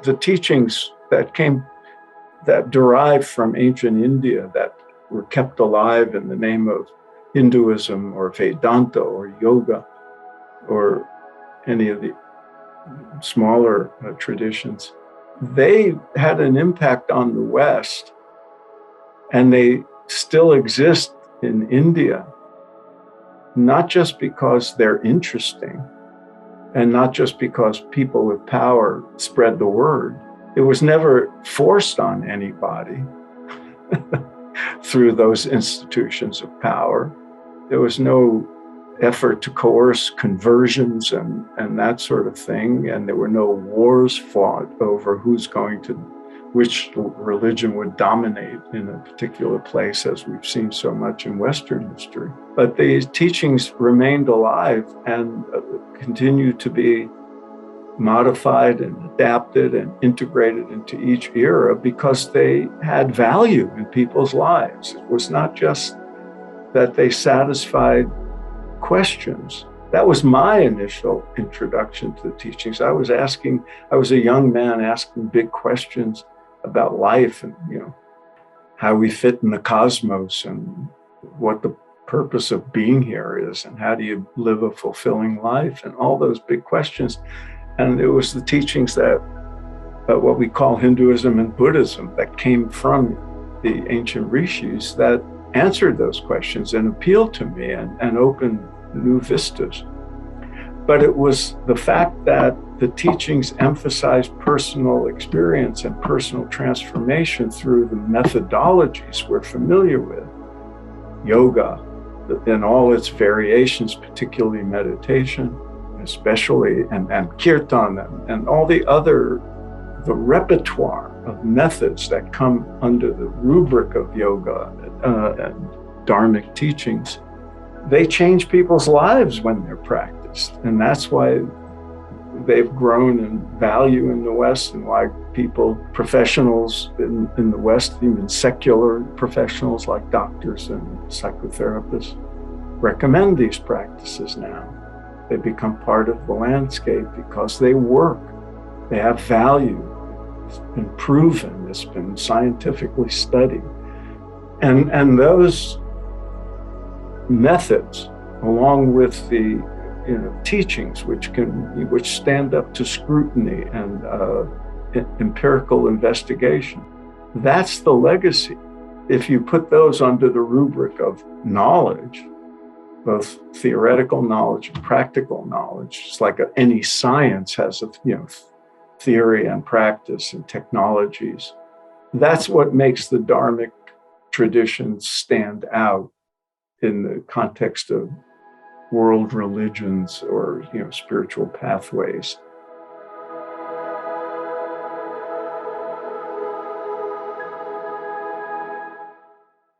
the teachings that derived from ancient India, that were kept alive in the name of Hinduism or Vedanta or yoga or any of the smaller traditions, they had an impact on the West, and they still exist in India, not just because they're interesting and not just because people with power spread the word. It was never forced on anybody through those institutions of power. There was no effort to coerce conversions and that sort of thing. And there were no wars fought over which religion would dominate in a particular place, as we've seen so much in Western history. But these teachings remained alive and continue to be modified and adapted and integrated into each era because they had value in people's lives. It was not just that they satisfied questions. That was my initial introduction to the teachings. I was a young man asking big questions about life and, how we fit in the cosmos and what the purpose of being here is and how do you live a fulfilling life and all those big questions. And it was the teachings that what we call Hinduism and Buddhism that came from the ancient Rishis that answered those questions and appealed to me and opened new vistas. But it was the fact that the teachings emphasized personal experience and personal transformation through the methodologies we're familiar with. Yoga, in all its variations, particularly meditation, especially, and kirtan, and all the repertoire of methods that come under the rubric of yoga and dharmic teachings, they change people's lives when they're practiced. And that's why they've grown in value in the West and why professionals in the West, even secular professionals like doctors and psychotherapists, recommend these practices now. They become part of the landscape because they work. They have value. It's been proven. It's been scientifically studied. And those methods, along with the teachings which stand up to scrutiny and empirical investigation, that's the legacy. If you put those under the rubric of knowledge, both theoretical knowledge and practical knowledge, it's like any science has a theory and practice and technologies. That's what makes the dharmic traditions stand out in the context of world religions or spiritual pathways.